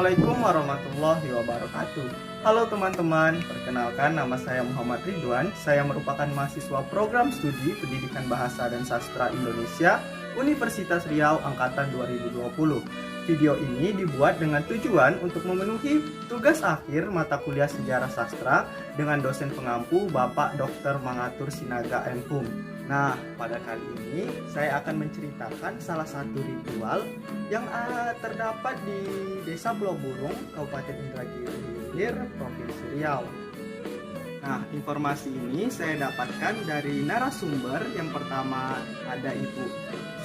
Assalamualaikum warahmatullahi wabarakatuh. Halo teman-teman, perkenalkan nama saya Muhammad Ridwan. Saya merupakan mahasiswa program studi Pendidikan Bahasa dan Sastra Indonesia Universitas Riau Angkatan 2020. Video ini dibuat dengan tujuan untuk memenuhi tugas akhir mata kuliah Sejarah Sastra dengan dosen pengampu Bapak Dr. Mangatur Sinaga M.Hum. Nah, pada kali ini saya akan menceritakan salah satu ritual yang terdapat di Desa Pulau Burung, Kabupaten Indragiri Hilir, Provinsi Riau. Nah, informasi ini saya dapatkan dari narasumber. Yang pertama ada Ibu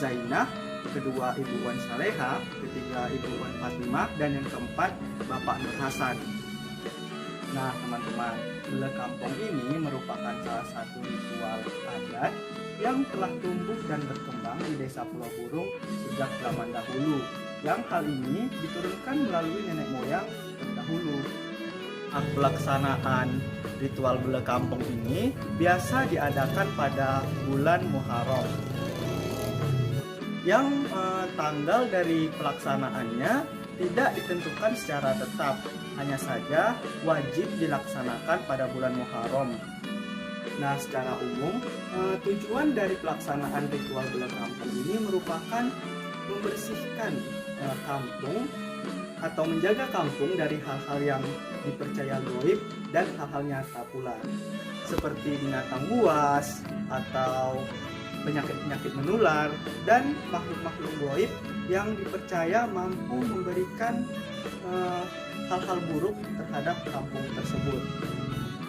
Zainah, kedua Ibu Wan Saleha, ketiga Ibu Wan Fatimah, dan yang keempat Bapak Nur Hasan. Nah, teman-teman, Bela Kampung ini merupakan salah satu ritual adat yang telah tumbuh dan berkembang di Desa Pulau Burung sejak zaman dahulu, yang hal ini diturunkan melalui nenek moyang terdahulu. Pelaksanaan ritual Bela Kampung ini biasa diadakan pada bulan Muharram, yang tanggal dari pelaksanaannya tidak ditentukan secara tetap, hanya saja wajib dilaksanakan pada bulan Muharram. Nah, secara umum tujuan dari pelaksanaan ritual Bela Kampung ini merupakan membersihkan kampung atau menjaga kampung dari hal-hal yang dipercaya gaib dan hal-hal nyata pula, seperti binatang buas atau penyakit-penyakit menular dan makhluk-makhluk gaib yang dipercaya mampu memberikan hal-hal buruk terhadap kampung tersebut.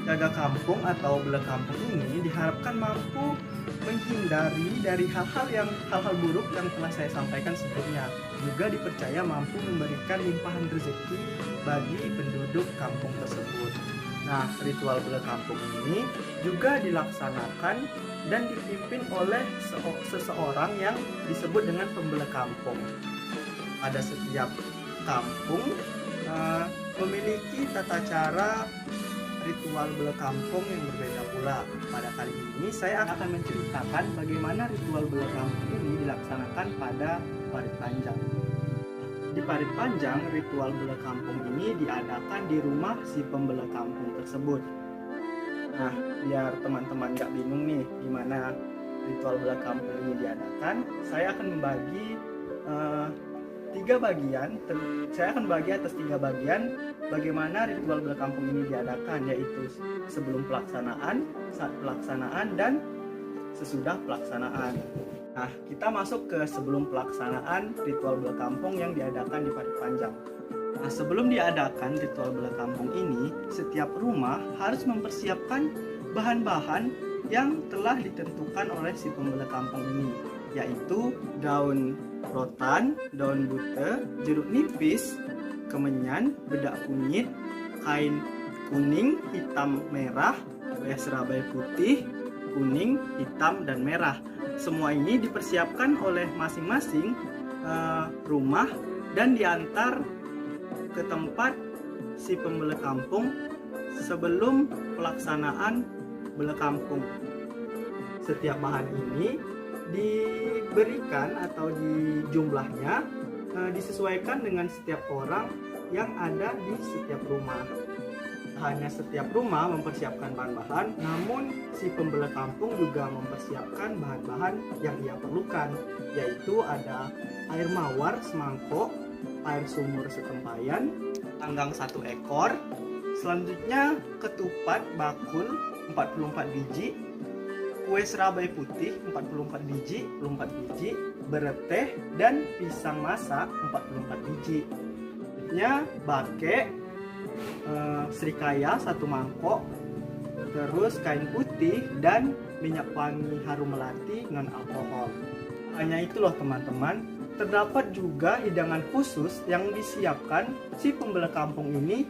Jaga kampung atau Bela Kampung ini diharapkan mampu menghindari dari hal-hal buruk yang telah saya sampaikan sebelumnya. Juga dipercaya mampu memberikan limpahan rezeki bagi penduduk kampung tersebut. Nah, ritual Bela Kampung ini juga dilaksanakan dan dipimpin oleh seseorang yang disebut dengan pembela kampung. Pada setiap kampung memiliki tata cara ritual Bela Kampung yang berbeda pula. Pada kali ini saya akan menceritakan bagaimana ritual Bela Kampung ini dilaksanakan pada Parit Panjang. Di Parit Panjang, ritual Bela Kampung ini diadakan di rumah si pembela kampung tersebut. Nah, biar teman-teman gak bingung nih gimana ritual Bela Kampung ini diadakan, saya akan membagi tiga bagian. Saya akan bagi atas tiga bagian bagaimana ritual Bela Kampung ini diadakan, yaitu sebelum pelaksanaan, saat pelaksanaan, dan sesudah pelaksanaan. Nah, kita masuk ke sebelum pelaksanaan ritual Bela Kampung yang diadakan di Parit Panjang. Nah, sebelum diadakan ritual Bela Kampung ini, setiap rumah harus mempersiapkan bahan-bahan yang telah ditentukan oleh si pembela kampung ini, yaitu daun rotan, daun bute, jeruk nipis, kemenyan, bedak kunyit, kain kuning, hitam, merah, serai putih, kuning, hitam, dan merah. Semua ini dipersiapkan oleh masing-masing rumah dan diantar ke tempat si pembela kampung sebelum pelaksanaan Bela Kampung. Setiap bahan ini diberikan atau di jumlahnya disesuaikan dengan setiap orang yang ada di setiap rumah. Hanya setiap rumah mempersiapkan bahan-bahan, namun si pembela kampung juga mempersiapkan bahan-bahan yang ia perlukan, yaitu ada air mawar semangkok, air sumur setempayan, tanggang 1 ekor, selanjutnya ketupat bakul 44 biji, kue serabai putih 44 biji, bereteh dan pisang masak 44 biji. Selanjutnya bake, serikaya 1 mangkok, terus kain putih dan minyak wangi harum melati dengan alkohol. Hanya itu loh teman-teman, terdapat juga hidangan khusus yang disiapkan si pembela kampung ini.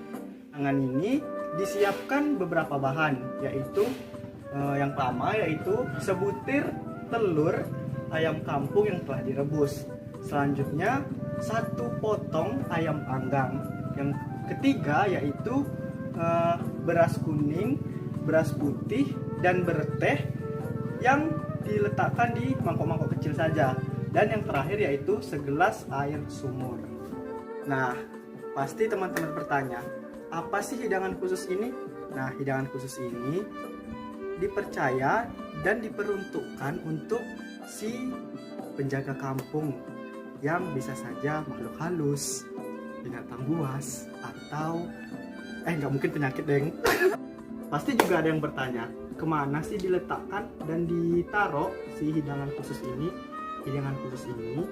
Hidangan ini disiapkan beberapa bahan, yaitu yang pertama yaitu sebutir telur ayam kampung yang telah direbus. Selanjutnya 1 potong ayam panggang. Yang ketiga yaitu beras kuning, beras putih, dan bereteh yang diletakkan di mangkok-mangkok kecil saja. Dan yang terakhir yaitu segelas air sumur. Nah, Pasti teman-teman bertanya, apa sih hidangan khusus ini? Nah, hidangan khusus ini dipercaya dan diperuntukkan untuk si penjaga kampung yang bisa saja makhluk halus, binatang buas, atau nggak mungkin penyakit, deng. Pasti juga ada yang bertanya, kemana sih diletakkan dan ditaruh si hidangan khusus ini? Hidangan khusus ini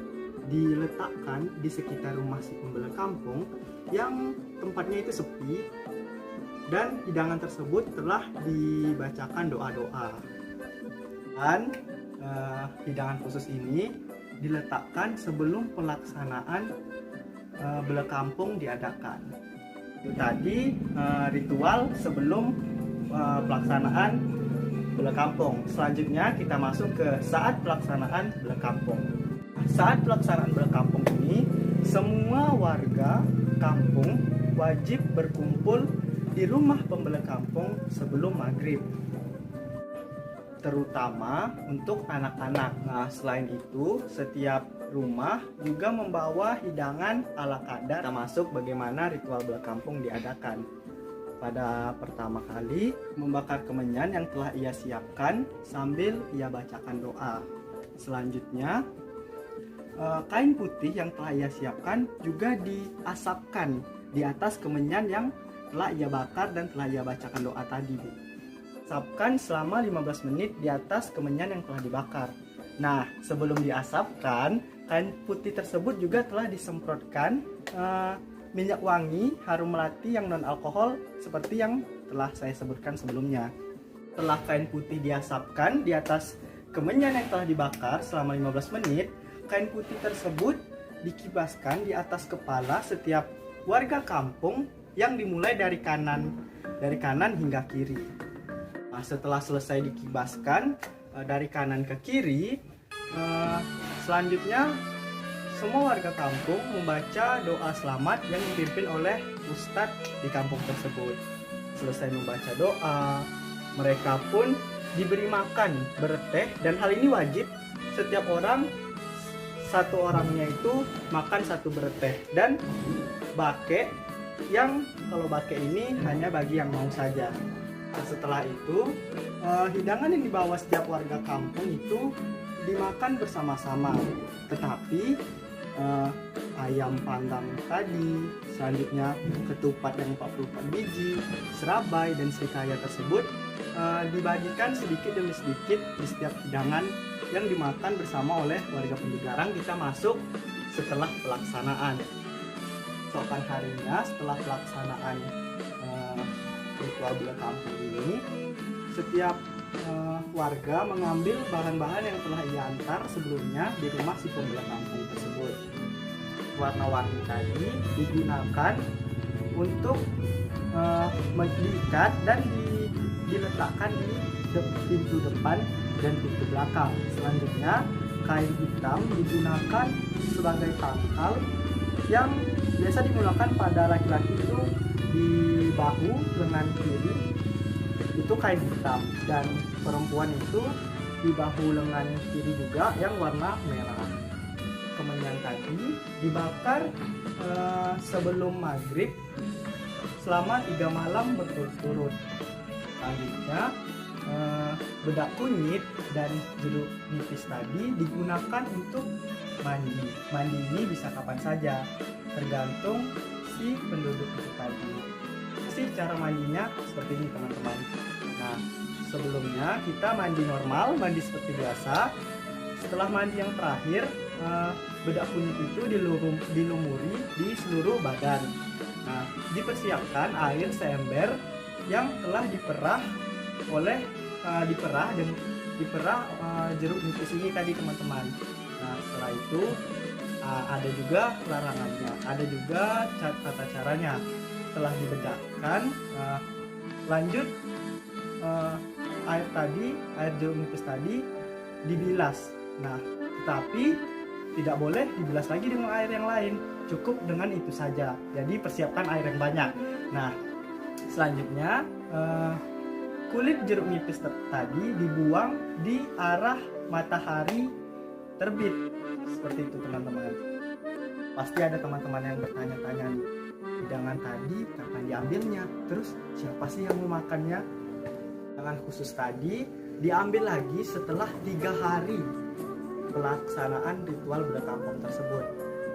diletakkan di sekitar rumah si pembela kampung yang tempatnya itu sepi, dan hidangan tersebut telah dibacakan doa-doa. Dan hidangan khusus ini diletakkan sebelum pelaksanaan bela kampung diadakan. Itu tadi ritual sebelum pelaksanaan bela kampung. Selanjutnya kita masuk ke saat pelaksanaan bela kampung. Saat pelaksanaan bela kampung ini, semua warga kampung wajib berkumpul di rumah pembela kampung sebelum maghrib, terutama untuk anak-anak. Nah, selain itu, setiap rumah juga membawa hidangan ala kadar, termasuk bagaimana ritual bela kampung diadakan. Pada pertama kali, membakar kemenyan yang telah ia siapkan sambil ia bacakan doa. Selanjutnya, kain putih yang telah ia siapkan juga diasapkan di atas kemenyan yang telah ia bakar dan telah ia bacakan doa tadi, Bu. Asapkan selama 15 menit di atas kemenyan yang telah dibakar. Nah, sebelum diasapkan, kain putih tersebut juga telah disemprotkan minyak wangi harum melati yang non-alkohol seperti yang telah saya sebutkan sebelumnya. Setelah kain putih diasapkan di atas kemenyan yang telah dibakar selama 15 menit, kain putih tersebut dikibaskan di atas kepala setiap warga kampung yang dimulai dari kanan hingga kiri. Nah, setelah selesai dikibaskan dari kanan ke kiri, selanjutnya semua warga kampung membaca doa selamat yang dipimpin oleh ustadz di kampung tersebut. Selesai membaca doa, mereka pun diberi makan bereteh, dan hal ini wajib. Setiap orang, satu orangnya itu makan satu bereteh, dan bake yang kalau bake ini hanya bagi yang mau saja. Nah, setelah itu hidangan yang dibawa setiap warga kampung itu dimakan bersama-sama. Tetapi ayam panggang tadi, selanjutnya ketupat yang 44 biji, serabai dan serikaya tersebut dibagikan sedikit demi sedikit di setiap hidangan yang dimakan bersama oleh warga Pendigarang. Kita masuk setelah pelaksanaan. Keesokan harinya setelah pelaksanaan ritual bela kampung ini, setiap warga mengambil bahan-bahan yang telah ia antar sebelumnya di rumah si pembela kampung tersebut. Warna-warni tadi digunakan untuk diikat dan diletakkan di pintu depan dan pintu belakang. Selanjutnya, kain hitam digunakan sebagai tangkal yang biasa digunakan pada laki-laki itu di bahu lengan kiri itu kain hitam, dan perempuan itu di bahu lengan kiri juga yang warna merah. Kemenyan tadi dibakar sebelum maghrib selama 3 malam berturut-turut. Selanjutnya bedak kunyit dan jeruk nipis tadi digunakan untuk mandi. Mandi ini bisa kapan saja, tergantung si penduduk itu tadi. Jadi cara mandinya seperti ini, teman-teman. Nah, sebelumnya kita mandi normal, mandi seperti biasa. Setelah mandi yang terakhir, bedak kunyit itu dilumuri di seluruh badan. Nah, dipersiapkan air seember yang telah diperah jeruk nipis ini tadi, teman-teman. Nah, setelah itu ada juga larangannya, ada juga tata caranya. Setelah dibedakkan, lanjut air jeruk nipis tadi dibilas. Nah, tetapi tidak boleh dibilas lagi dengan air yang lain, cukup dengan itu saja. Jadi persiapkan air yang banyak. Nah, selanjutnya kulit jeruk nipis tadi dibuang di arah matahari terbit. Seperti itu, teman-teman. Pasti ada teman-teman yang bertanya-tanya nih, Jangan tadi kapan diambilnya, terus siapa sih yang mau makannya. Jangan khusus tadi diambil lagi setelah 3 hari pelaksanaan ritual berkampung tersebut.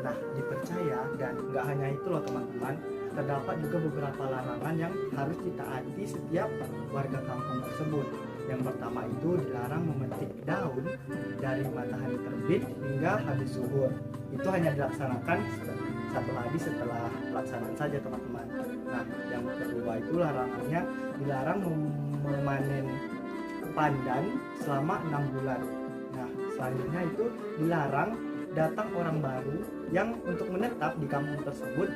Nah, dipercaya dan nggak hanya itu loh teman-teman, terdapat juga beberapa larangan yang harus ditaati setiap warga kampung tersebut. Yang pertama itu dilarang memetik daun dari matahari terbit hingga habis zuhur. Itu hanya dilaksanakan satu hari setelah pelaksanaan saja teman-teman. Nah, yang kedua itu larangannya dilarang memanen pandan selama 6 bulan. Nah, selanjutnya itu dilarang datang orang baru yang untuk menetap di kampung tersebut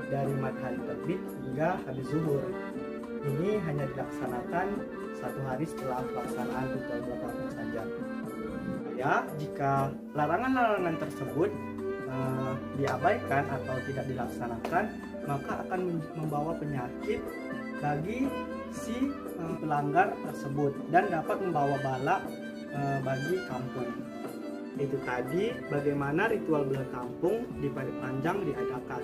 dari matahari terbit hingga habis zuhur. Ini hanya dilaksanakan 1 hari setelah pelaksanaan ritual berkampung saja. Ya, jika larangan-larangan tersebut diabaikan atau tidak dilaksanakan, maka akan membawa penyakit bagi si pelanggar tersebut dan dapat membawa bala bagi kampung. Itu tadi bagaimana ritual berkampung di Parit Panjang diadakan.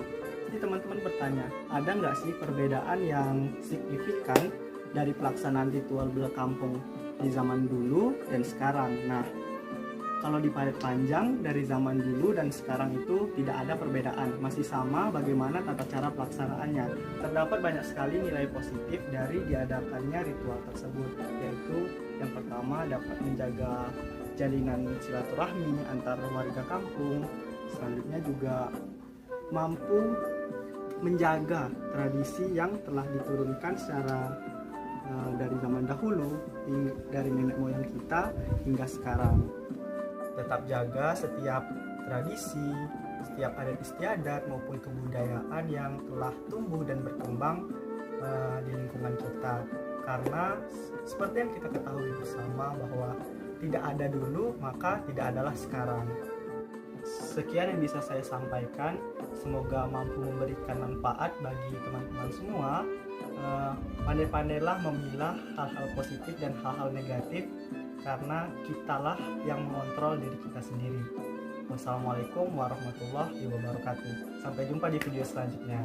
Jadi teman-teman bertanya, ada nggak sih perbedaan yang signifikan dari pelaksanaan ritual berkampung di zaman dulu dan sekarang? Nah, kalau di Parit Panjang dari zaman dulu dan sekarang itu tidak ada perbedaan, masih sama bagaimana tata cara pelaksanaannya. Terdapat banyak sekali nilai positif dari diadakannya ritual tersebut, yaitu yang pertama dapat menjaga jalinan silaturahmi antar warga kampung. Selanjutnya juga mampu menjaga tradisi yang telah diturunkan secara dari zaman dahulu, dari nenek moyang kita hingga sekarang. Tetap jaga setiap tradisi, setiap adat istiadat maupun kebudayaan yang telah tumbuh dan berkembang di lingkungan kita. Karena seperti yang kita ketahui bersama bahwa tidak ada dulu maka tidak adalah sekarang. Sekian yang bisa saya sampaikan, semoga mampu memberikan manfaat bagi teman-teman semua. Pandai-pandailah memilah hal-hal positif dan hal-hal negatif, karena kitalah yang mengontrol diri kita sendiri. Wassalamualaikum warahmatullahi wabarakatuh. Sampai jumpa di video selanjutnya.